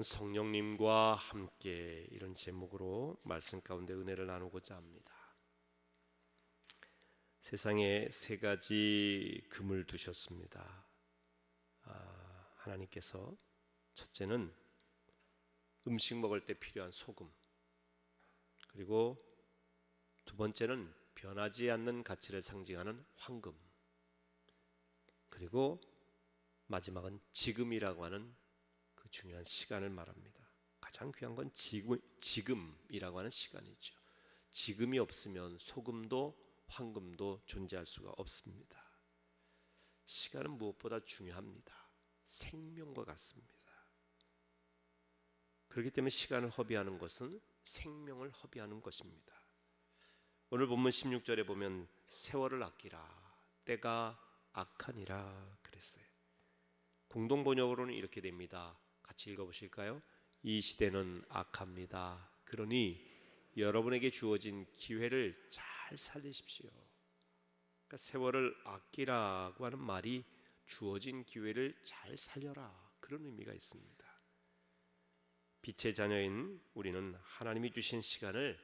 성령님과 함께 이런 제목으로 말씀 가운데 은혜를 나누고자 합니다. 세상에 세 가지 금을 두셨습니다. 하나님께서 첫째는 음식 먹을 때 필요한 소금, 그리고 두 번째는 변하지 않는 가치를 상징하는 황금, 그리고 마지막은 지금이라고 하는 그 중요한 시간을 말합니다. 가장 귀한 건 지금이라고 하는 시간이죠. 지금이 없으면 소금도 황금도 존재할 수가 없습니다. 시간은 무엇보다 중요합니다. 생명과 같습니다. 그렇기 때문에 시간을 허비하는 것은 생명을 허비하는 것입니다. 오늘 본문 16절에 보면 세월을 아끼라, 때가 악하니라 그랬어요. 공동번역으로는 이렇게 됩니다. 같이 읽어보실까요? 이 시대는 악합니다. 그러니 여러분에게 주어진 기회를 잘 살리십시오. 그러니까 세월을 아끼라고 하는 말이 주어진 기회를 잘 살려라, 그런 의미가 있습니다. 빛의 자녀인 우리는 하나님이 주신 시간을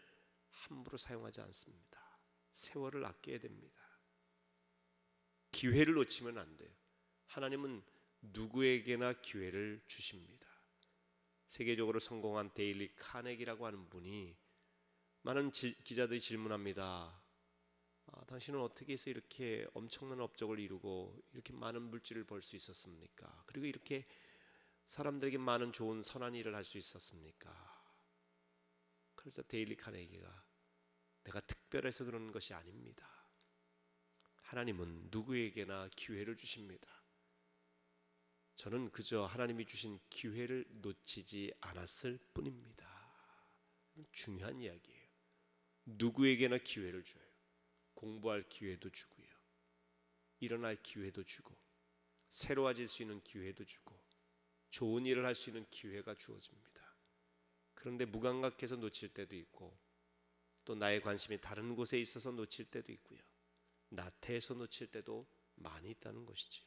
함부로 사용하지 않습니다. 세월을 아껴야 됩니다. 기회를 놓치면 안 돼요. 하나님은 누구에게나 기회를 주십니다. 세계적으로 성공한 데일리 카네기라고 하는 분이 많은 기자들이 질문합니다. 당신은 어떻게 해서 이렇게 엄청난 업적을 이루고 이렇게 많은 물질을 벌 수 있었습니까? 그리고 이렇게 사람들에게 많은 좋은 선한 일을 할 수 있었습니까? 그래서 데일리 카네기가 내가 특별해서 그런 것이 아닙니다. 하나님은 누구에게나 기회를 주십니다. 저는 그저 하나님이 주신 기회를 놓치지 않았을 뿐입니다. 중요한 이야기예요. 누구에게나 기회를 줘요. 공부할 기회도 주고요, 일어날 기회도 주고, 새로워질 수 있는 기회도 주고, 좋은 일을 할 수 있는 기회가 주어집니다. 그런데 무감각해서 놓칠 때도 있고, 또 나의 관심이 다른 곳에 있어서 놓칠 때도 있고요, 나태해서 놓칠 때도 많이 있다는 것이지요.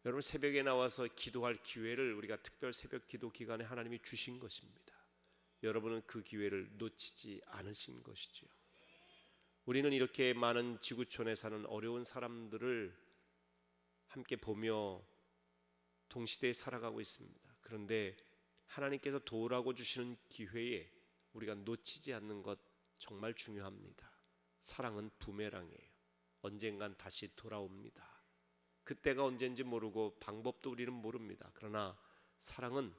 여러분, 새벽에 나와서 기도할 기회를 우리가 특별 새벽 기도 기간에 하나님이 주신 것입니다. 여러분은 그 기회를 놓치지 않으신 것이지요. 우리는 이렇게 많은 지구촌에 사는 어려운 사람들을 함께 보며 동시대에 살아가고 있습니다. 그런데 하나님께서 도우라고 주시는 기회에 우리가 놓치지 않는 것 정말 중요합니다. 사랑은 부메랑이에요. 언젠간 다시 돌아옵니다. 그때가 언제인지 모르고 방법도 우리는 모릅니다. 그러나 사랑은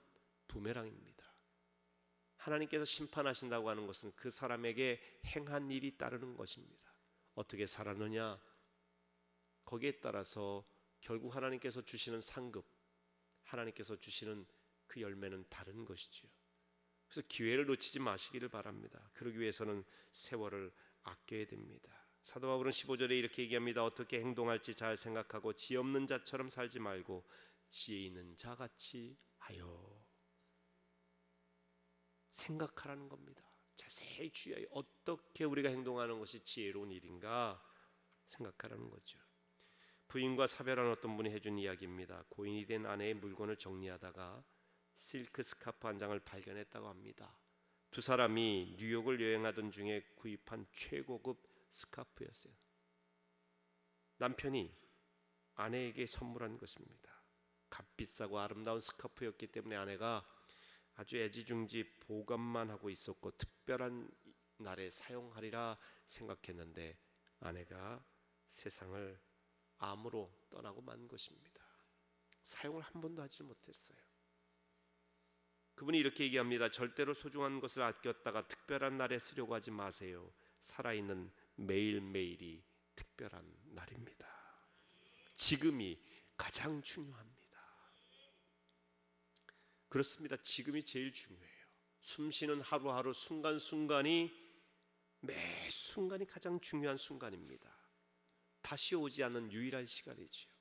부메랑입니다. 하나님께서 심판하신다고 하는 것은 그 사람에게 행한 일이 따르는 것입니다. 어떻게 살았느냐, 거기에 따라서 결국 하나님께서 주시는 상급, 하나님께서 주시는 그 열매는 다른 것이지요. 그래서 기회를 놓치지 마시기를 바랍니다. 그러기 위해서는 세월을 아껴야 됩니다. 사도 바울은 15절에 이렇게 얘기합니다. 어떻게 행동할지 잘 생각하고 지혜 없는 자처럼 살지 말고 지혜 있는 자같이 하여. 생각하라는 겁니다. 자세히 주의하여 어떻게 우리가 행동하는 것이 지혜로운 일인가 생각하라는 거죠. 부인과 사별한 어떤 분이 해준 이야기입니다. 고인이 된 아내의 물건을 정리하다가 실크 스카프 한 장을 발견했다고 합니다. 두 사람이 뉴욕을 여행하던 중에 구입한 최고급 스카프였어요. 남편이 아내에게 선물한 것입니다. 값비싸고 아름다운 스카프였기 때문에 아내가 아주 애지중지 보관만 하고 있었고 특별한 날에 사용하리라 생각했는데 아내가 세상을 암으로 떠나고 만 것입니다. 사용을 한 번도 하지 못했어요. 그분이 이렇게 얘기합니다. 절대로 소중한 것을 아꼈다가 특별한 날에 쓰려고 하지 마세요. 살아있는 매일매일이 특별한 날입니다. 지금이 가장 중요합니다. 그렇습니다. 지금이 제일 중요해요. 숨쉬는 하루하루 순간순간이 매 순간이 가장 중요한 순간입니다. 다시 오지 않는 유일한 시간이지요.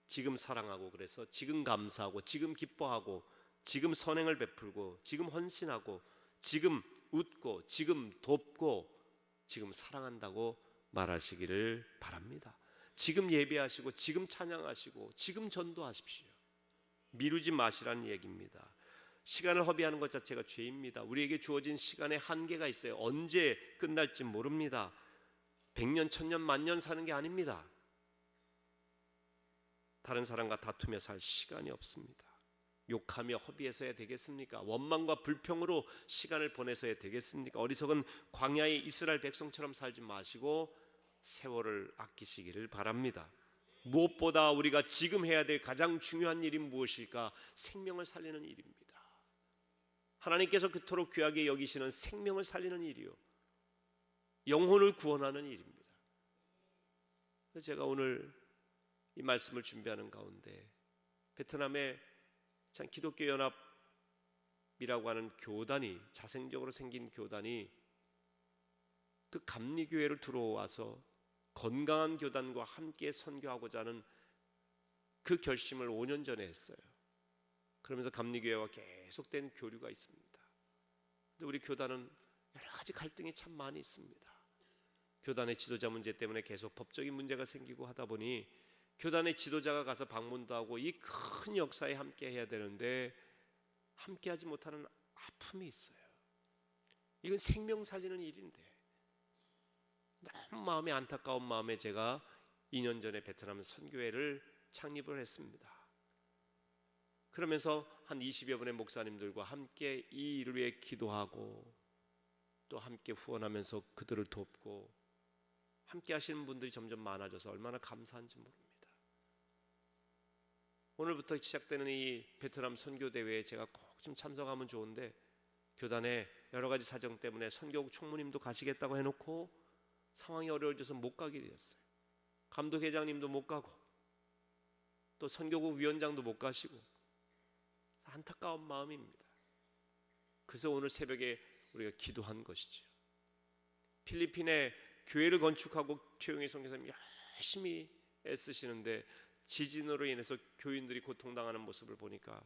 지금 사랑하고, 그래서 지금 감사하고, 지금 기뻐하고, 지금 선행을 베풀고, 지금 헌신하고, 지금 웃고, 지금 돕고, 지금 사랑한다고 말하시기를 바랍니다. 지금 예배하시고, 지금 찬양하시고, 지금 전도하십시오. 미루지 마시라는 얘기입니다. 시간을 허비하는 것 자체가 죄입니다. 우리에게 주어진 시간의 한계가 있어요. 언제 끝날지 모릅니다. 100년, 1000년, 만년 사는 게 아닙니다. 다른 사람과 다투며 살 시간이 없습니다. 욕하며 허비해서야 되겠습니까? 원망과 불평으로 시간을 보내서야 되겠습니까? 어리석은 광야의 이스라엘 백성처럼 살지 마시고 세월을 아끼시기를 바랍니다. 무엇보다 우리가 지금 해야 될 가장 중요한 일이 무엇일까? 생명을 살리는 일입니다. 하나님께서 그토록 귀하게 여기시는 생명을 살리는 일이요, 영혼을 구원하는 일입니다. 그래서 제가 오늘 이 말씀을 준비하는 가운데 베트남에 참 기독교 연합이라고 하는 교단이, 자생적으로 생긴 교단이 그 감리교회를 들어와서 건강한 교단과 함께 선교하고자 하는 그 결심을 5년 전에 했어요. 그러면서 감리교회와 계속된 교류가 있습니다. 근데 우리 교단은 여러 가지 갈등이 참 많이 있습니다. 교단의 지도자 문제 때문에 계속 법적인 문제가 생기고 하다 보니 교단의 지도자가 가서 방문도 하고 이 큰 역사에 함께 해야 되는데 함께 하지 못하는 아픔이 있어요. 이건 생명 살리는 일인데 너무 마음이 안타까운 마음에 제가 2년 전에 베트남 선교회를 창립을 했습니다. 그러면서 한 20여 분의 목사님들과 함께 이 일을 위해 기도하고 또 함께 후원하면서 그들을 돕고 함께 하시는 분들이 점점 많아져서 얼마나 감사한지 모릅니다. 오늘부터 시작되는 이 베트남 선교대회에 제가 꼭 좀 참석하면 좋은데 교단의 여러 가지 사정 때문에 선교국 총무님도 가시겠다고 해놓고 상황이 어려워져서 못 가게 되었어요. 감독회장님도 못 가고 또 선교국 위원장도 못 가시고 안타까운 마음입니다. 그래서 오늘 새벽에 우리가 기도한 것이죠. 필리핀에 교회를 건축하고 최용희 선교사님이 열심히 애쓰시는데 지진으로 인해서 교인들이 고통당하는 모습을 보니까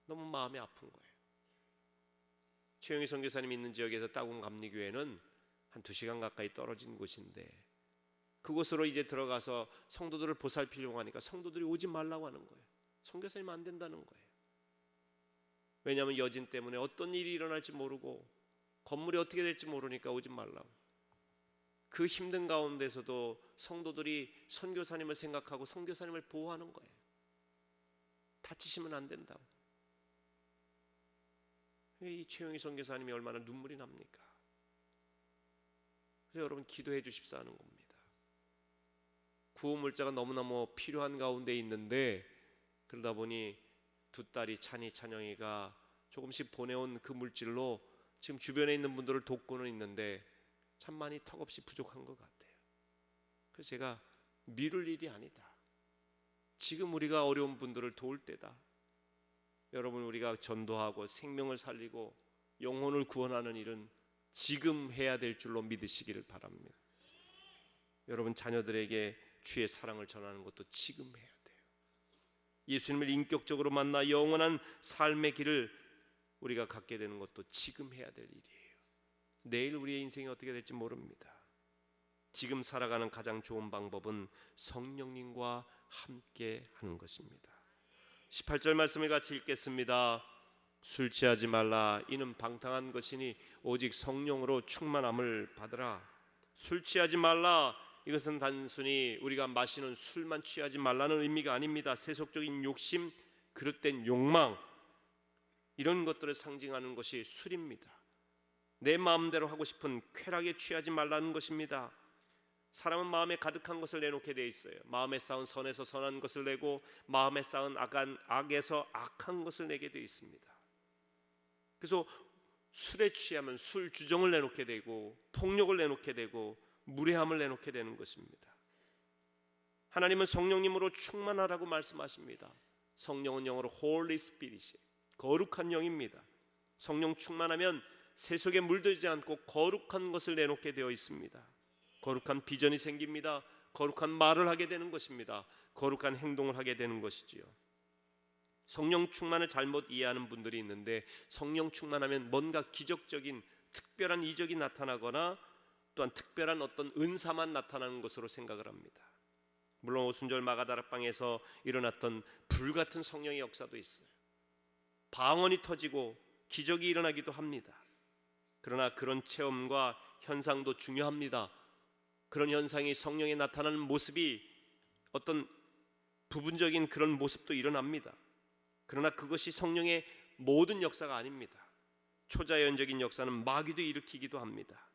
너무 마음이 아픈 거예요. 최용희 선교사님이 있는 지역에서 따궁 감리교회는 한 2시간 가까이 떨어진 곳인데 그곳으로 이제 들어가서 성도들을 보살피려고 하니까 성도들이 오지 말라고 하는 거예요. 선교사님 안 된다는 거예요. 왜냐하면 여진 때문에 어떤 일이 일어날지 모르고 건물이 어떻게 될지 모르니까 오지 말라고. 그 힘든 가운데서도 성도들이 선교사님을 생각하고 선교사님을 보호하는 거예요. 다치시면 안 된다고. 이 최용희 선교사님이 얼마나 눈물이 납니까? 그래서 여러분 기도해 주십사 하는 겁니다. 구호물자가 너무너무 필요한 가운데 있는데 그러다 보니 두 딸이 찬이, 찬영이가 조금씩 보내온 그 물질로 지금 주변에 있는 분들을 돕고는 있는데 참 많이 턱없이 부족한 것 같아요. 그래서 제가 미룰 일이 아니다. 지금 우리가 어려운 분들을 도울 때다. 여러분 우리가 전도하고 생명을 살리고 영혼을 구원하는 일은 지금 해야 될 줄로 믿으시기를 바랍니다. 여러분 자녀들에게 주의 사랑을 전하는 것도 지금 해야 돼요. 예수님을 인격적으로 만나 영원한 삶의 길을 우리가 갖게 되는 것도 지금 해야 될 일이에요. 내일 우리의 인생이 어떻게 될지 모릅니다. 지금 살아가는 가장 좋은 방법은 성령님과 함께 하는 것입니다. 18절 말씀을 같이 읽겠습니다. 술 취하지 말라. 이는 방탕한 것이니 오직 성령으로 충만함을 받으라. 술 취하지 말라. 이것은 단순히 우리가 마시는 술만 취하지 말라는 의미가 아닙니다. 세속적인 욕심, 그릇된 욕망, 이런 것들을 상징하는 것이 술입니다. 내 마음대로 하고 싶은 쾌락에 취하지 말라는 것입니다. 사람은 마음에 가득한 것을 내놓게 돼 있어요. 마음에 쌓은 선에서 선한 것을 내고 마음에 쌓은 악에서 악한 것을 내게 돼 있습니다. 그래서 술에 취하면 술 주정을 내놓게 되고 폭력을 내놓게 되고 무례함을 내놓게 되는 것입니다. 하나님은 성령님으로 충만하라고 말씀하십니다. 성령은 영어로 Holy Spirit, 거룩한 영입니다. 성령 충만하면 세속에 물들지 않고 거룩한 것을 내놓게 되어 있습니다. 거룩한 비전이 생깁니다. 거룩한 말을 하게 되는 것입니다. 거룩한 행동을 하게 되는 것이지요. 성령 충만을 잘못 이해하는 분들이 있는데 성령 충만하면 뭔가 기적적인 특별한 이적이 나타나거나 또한 특별한 어떤 은사만 나타나는 것으로 생각을 합니다. 물론 오순절 마가다락방에서 일어났던 불같은 성령의 역사도 있어요. 방언이 터지고 기적이 일어나기도 합니다. 그러나 그런 체험과 현상도 중요합니다. 그런 현상이 성령에 나타나는 모습이 어떤 부분적인 그런 모습도 일어납니다. 그러나 그것이 성령의 모든 역사가 아닙니다. 초자연적인 역사는 마귀도 일으키기도 합니다.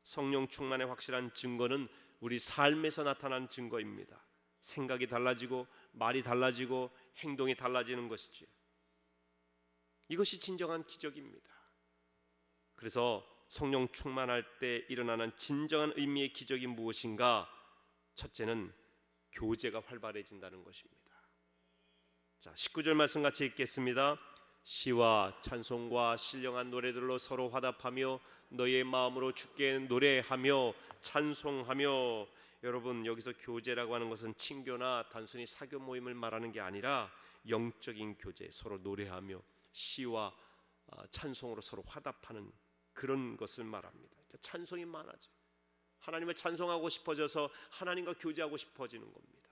성령 충만의 확실한 증거는 우리 삶에서 나타나는 증거입니다. 생각이 달라지고 말이 달라지고 행동이 달라지는 것이지요. 이것이 진정한 기적입니다. 그래서 성령 충만할 때 일어나는 진정한 의미의 기적이 무엇인가? 첫째는 교제가 활발해진다는 것입니다. 자, 19절 말씀 같이 읽겠습니다. 시와 찬송과 신령한 노래들로 서로 화답하며 너의 마음으로 주께 노래하며 찬송하며. 여러분, 여기서 교제라고 하는 것은 친교나 단순히 사교 모임을 말하는 게 아니라 영적인 교제, 서로 노래하며 시와 찬송으로 서로 화답하는 그런 것을 말합니다. 그러니까 찬송이 많아져. 하나님을 찬송하고 싶어져서 하나님과 교제하고 싶어지는 겁니다.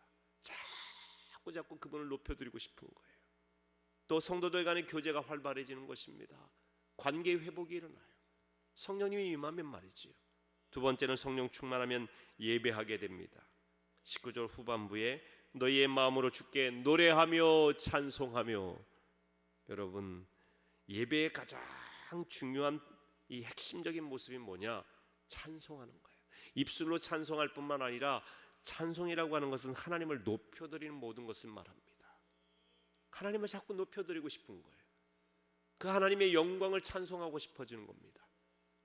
자꾸 그분을 높여드리고 싶은 거예요. 또 성도들 간의 교제가 활발해지는 것입니다. 관계 회복이 일어나요. 성령님이 임하면 말이지요. 두 번째는 성령 충만하면 예배하게 됩니다. 19절 후반부에 너희의 마음으로 주께 노래하며 찬송하며. 여러분, 예배의 가장 중요한 이 핵심적인 모습이 뭐냐? 찬송하는 거예요. 입술로 찬송할 뿐만 아니라 찬송이라고 하는 것은 하나님을 높여드리는 모든 것을 말합니다. 하나님을 자꾸 높여드리고 싶은 거예요. 그 하나님의 영광을 찬송하고 싶어지는 겁니다.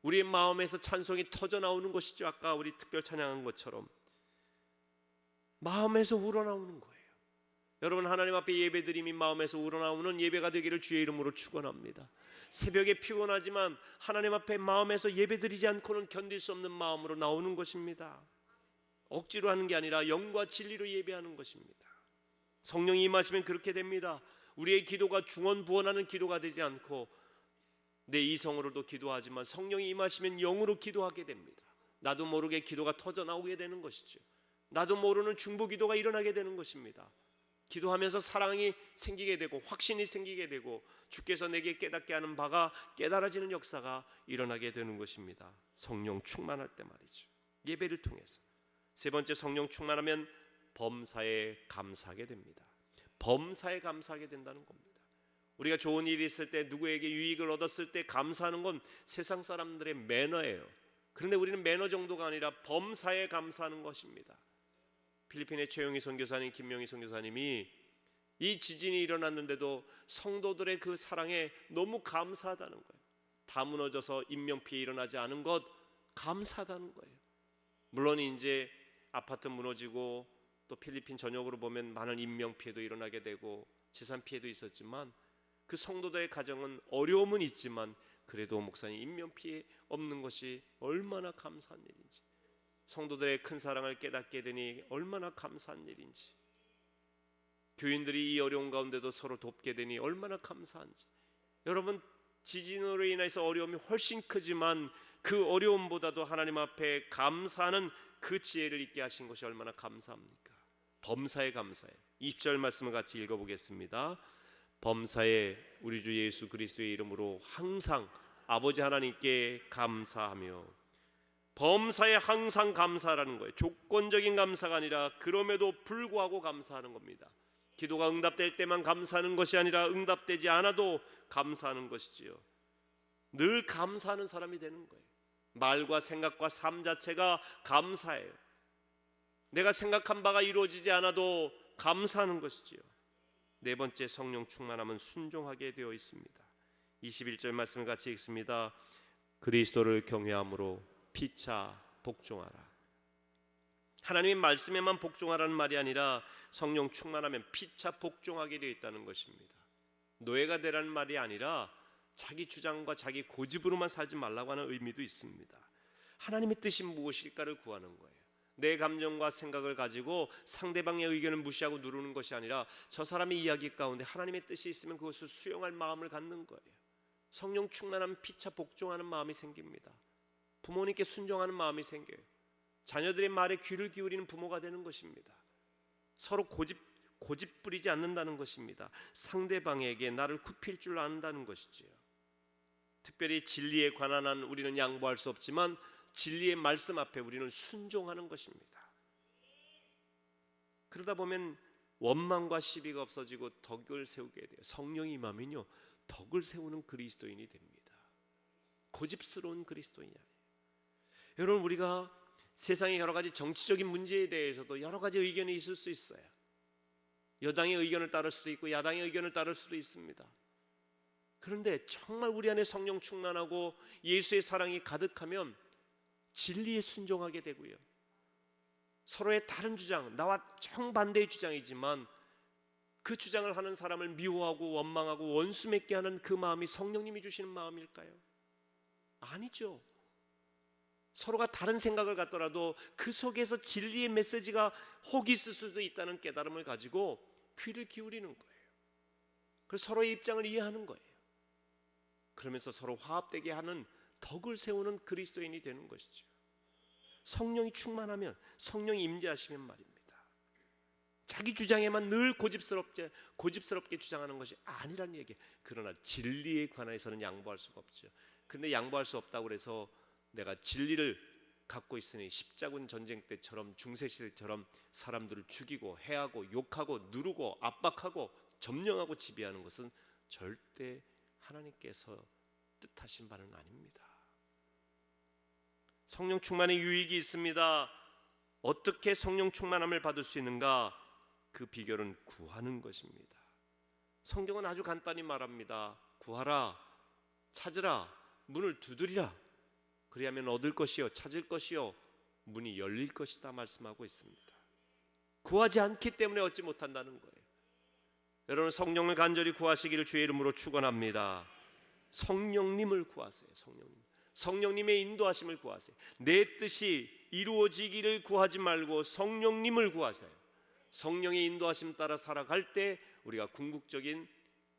우리의 마음에서 찬송이 터져 나오는 것이죠. 아까 우리 특별 찬양한 것처럼 마음에서 우러나오는 거예요. 여러분, 하나님 앞에 예배드림이 마음에서 우러나오는 예배가 되기를 주의 이름으로 축원합니다. 새벽에 피곤하지만 하나님 앞에 마음에서 예배드리지 않고는 견딜 수 없는 마음으로 나오는 것입니다. 억지로 하는 게 아니라 영과 진리로 예배하는 것입니다. 성령이 임하시면 그렇게 됩니다. 우리의 기도가 중언부언하는 기도가 되지 않고 내 이성으로도 기도하지만 성령이 임하시면 영으로 기도하게 됩니다. 나도 모르게 기도가 터져 나오게 되는 것이죠. 나도 모르는 중보 기도가 일어나게 되는 것입니다. 기도하면서 사랑이 생기게 되고 확신이 생기게 되고 주께서 내게 깨닫게 하는 바가 깨달아지는 역사가 일어나게 되는 것입니다. 성령 충만할 때 말이죠. 예배를 통해서. 세 번째, 성령 충만하면 범사에 감사하게 됩니다. 범사에 감사하게 된다는 겁니다. 우리가 좋은 일이 있을 때, 누구에게 유익을 얻었을 때 감사하는 건 세상 사람들의 매너예요. 그런데 우리는 매너 정도가 아니라 범사에 감사하는 것입니다. 필리핀의 최용희 선교사님, 김명희 선교사님이 이 지진이 일어났는데도 성도들의 그 사랑에 너무 감사하다는 거예요. 다 무너져서 인명피해 일어나지 않은 것 감사하다는 거예요. 물론 이제 아파트 무너지고 또 필리핀 전역으로 보면 많은 인명피해도 일어나게 되고 재산 피해도 있었지만 그 성도들의 가정은 어려움은 있지만 그래도 목사님 인명피해 없는 것이 얼마나 감사한 일인지, 성도들의 큰 사랑을 깨닫게 되니 얼마나 감사한 일인지, 교인들이 이 어려운 가운데도 서로 돕게 되니 얼마나 감사한지. 여러분, 지진으로 인해서 어려움이 훨씬 크지만 그 어려움보다도 하나님 앞에 감사하는 그 지혜를 있게 하신 것이 얼마나 감사합니까? 범사에 감사해. 20절 말씀을 같이 읽어보겠습니다. 범사에 우리 주 예수 그리스도의 이름으로 항상 아버지 하나님께 감사하며. 범사에 항상 감사하라는 거예요. 조건적인 감사가 아니라 그럼에도 불구하고 감사하는 겁니다. 기도가 응답될 때만 감사하는 것이 아니라 응답되지 않아도 감사하는 것이지요. 늘 감사하는 사람이 되는 거예요. 말과 생각과 삶 자체가 감사해요. 내가 생각한 바가 이루어지지 않아도 감사하는 것이지요. 네 번째, 성령 충만함은 순종하게 되어 있습니다. 21절 말씀을 같이 읽습니다. 그리스도를 경외함으로 피차 복종하라. 하나님의 말씀에만 복종하라는 말이 아니라 성령 충만하면 피차 복종하게 되어 있다는 것입니다. 노예가 되라는 말이 아니라 자기 주장과 자기 고집으로만 살지 말라고 하는 의미도 있습니다. 하나님의 뜻이 무엇일까를 구하는 거예요. 내 감정과 생각을 가지고 상대방의 의견을 무시하고 누르는 것이 아니라 저 사람의 이야기 가운데 하나님의 뜻이 있으면 그것을 수용할 마음을 갖는 거예요. 성령 충만하면 피차 복종하는 마음이 생깁니다. 부모님께 순종하는 마음이 생겨요. 자녀들의 말에 귀를 기울이는 부모가 되는 것입니다. 서로 고집 부리지 않는다는 것입니다. 상대방에게 나를 굽힐 줄 안다는 것이지요. 특별히 진리에 관한 한 우리는 양보할 수 없지만 진리의 말씀 앞에 우리는 순종하는 것입니다. 그러다 보면 원망과 시비가 없어지고 덕을 세우게 돼요. 성령이 임하면요, 덕을 세우는 그리스도인이 됩니다. 고집스러운 그리스도인이 아니에요. 여러분, 우리가 세상의 여러 가지 정치적인 문제에 대해서도 여러 가지 의견이 있을 수 있어요. 여당의 의견을 따를 수도 있고 야당의 의견을 따를 수도 있습니다. 그런데 정말 우리 안에 성령 충만하고 예수의 사랑이 가득하면 진리에 순종하게 되고요, 서로의 다른 주장, 나와 정반대의 주장이지만 그 주장을 하는 사람을 미워하고 원망하고 원수 맺게 하는 그 마음이 성령님이 주시는 마음일까요? 아니죠. 서로가 다른 생각을 갖더라도 그 속에서 진리의 메시지가 혹이 있을 수도 있다는 깨달음을 가지고 귀를 기울이는 거예요. 그래서 서로의 입장을 이해하는 거예요. 그러면서 서로 화합되게 하는 덕을 세우는 그리스도인이 되는 것이죠. 성령이 충만하면, 성령이 임재하시면 말입니다, 자기 주장에만 늘 고집스럽게 주장하는 것이 아니란 얘기예요. 그러나 진리에 관해서는 양보할 수가 없죠. 근데 양보할 수 없다고 해서 내가 진리를 갖고 있으니 십자군 전쟁 때처럼 중세시대처럼 사람들을 죽이고 해하고 욕하고 누르고 압박하고 점령하고 지배하는 것은 절대 하나님께서 뜻하신 바는 아닙니다. 성령 충만의 유익이 있습니다. 어떻게 성령 충만함을 받을 수 있는가? 그 비결은 구하는 것입니다. 성경은 아주 간단히 말합니다. 구하라, 찾으라, 문을 두드리라. 그리하면 얻을 것이요, 찾을 것이요, 문이 열릴 것이다 말씀하고 있습니다. 구하지 않기 때문에 얻지 못한다는 거예요. 여러분, 성령을 간절히 구하시기를 주의 이름으로 축원합니다. 성령님을 구하세요. 성령님의 인도하심을 구하세요. 내 뜻이 이루어지기를 구하지 말고 성령님을 구하세요. 성령의 인도하심 따라 살아갈 때 우리가 궁극적인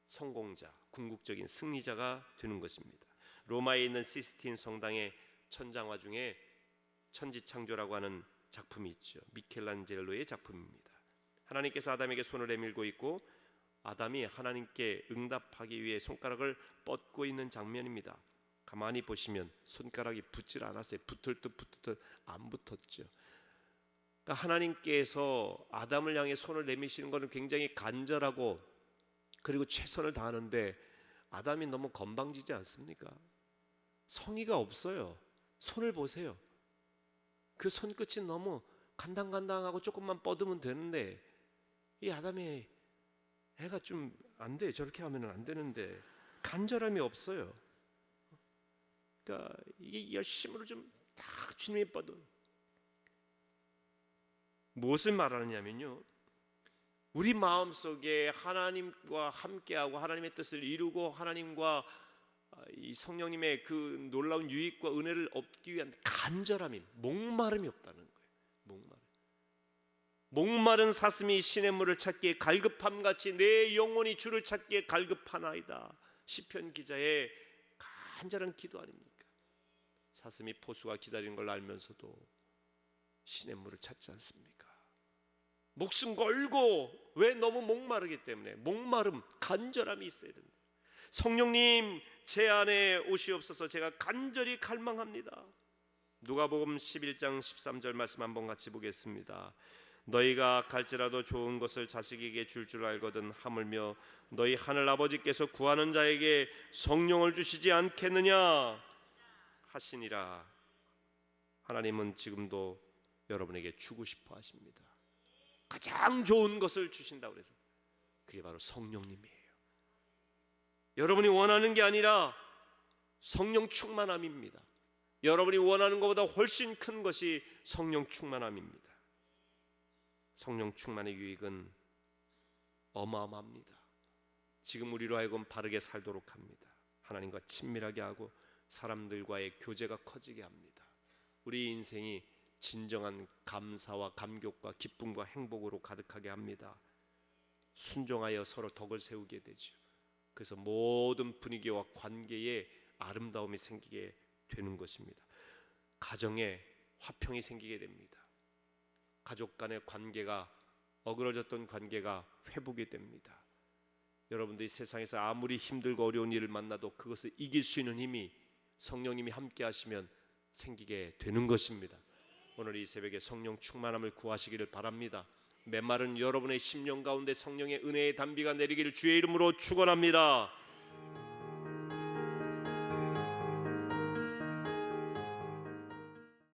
성공자, 궁극적인 승리자가 되는 것입니다. 로마에 있는 시스틴 성당의 천장화 중에 천지창조라고 하는 작품이 있죠. 미켈란젤로의 작품입니다. 하나님께서 아담에게 손을 내밀고 있고 아담이 하나님께 응답하기 위해 손가락을 뻗고 있는 장면입니다. 가만히 보시면 손가락이 붙질 않았어요. 붙을 듯 안 붙었죠. 그러니까 하나님께서 아담을 향해 손을 내미시는 것은 굉장히 간절하고 그리고 최선을 다하는데 아담이 너무 건방지지 않습니까? 성의가 없어요. 손을 보세요. 그 손끝이 너무 간당간당하고 조금만 뻗으면 되는데 이 아담의 애가 좀 안 돼. 저렇게 하면 안 되는데 간절함이 없어요. 그러니까 이게 열심으로 좀 딱 주님이 뻗어. 무엇을 말하느냐면요, 우리 마음속에 하나님과 함께하고 하나님의 뜻을 이루고 하나님과 이 성령님의 그 놀라운 유익과 은혜를 얻기 위한 간절함이, 목마름이 없다는 거예요. 목마른 사슴이 시냇물을 찾기에 갈급함같이 내 영혼이 주를 찾기에 갈급하나이다. 시편 기자의 간절한 기도 아닙니까? 사슴이 포수가 기다리는 걸 알면서도 시냇물을 찾지 않습니까? 목숨 걸고, 왜? 너무 목마르기 때문에. 목마름, 간절함이 있어야 된다. 성령님 제 안에 오시옵소서. 제가 간절히 갈망합니다. 누가복음 11장 13절 말씀 한번 같이 보겠습니다. 너희가 갈지라도 좋은 것을 자식에게 줄 줄 알거든 하물며 너희 하늘 아버지께서 구하는 자에게 성령을 주시지 않겠느냐 하시니라. 하나님은 지금도 여러분에게 주고 싶어 하십니다. 가장 좋은 것을 주신다고 그래서 그게 바로 성령님이에요. 여러분이 원하는 게 아니라 성령 충만함입니다. 여러분이 원하는 것보다 훨씬 큰 것이 성령 충만함입니다. 성령 충만의 유익은 어마어마합니다. 지금 우리로 하여금 바르게 살도록 합니다. 하나님과 친밀하게 하고 사람들과의 교제가 커지게 합니다. 우리 인생이 진정한 감사와 감격과 기쁨과 행복으로 가득하게 합니다. 순종하여 서로 덕을 세우게 되죠. 그래서 모든 분위기와 관계에 아름다움이 생기게 되는 것입니다. 가정에 화평이 생기게 됩니다. 가족 간의 관계가 어그러졌던 관계가 회복이 됩니다. 여러분들이 세상에서 아무리 힘들고 어려운 일을 만나도 그것을 이길 수 있는 힘이 성령님이 함께 하시면 생기게 되는 것입니다. 오늘 이 새벽에 성령 충만함을 구하시기를 바랍니다. 메마른 여러분의 심령 가운데 성령의 은혜의 단비가 내리기를 주의 이름으로 축원합니다.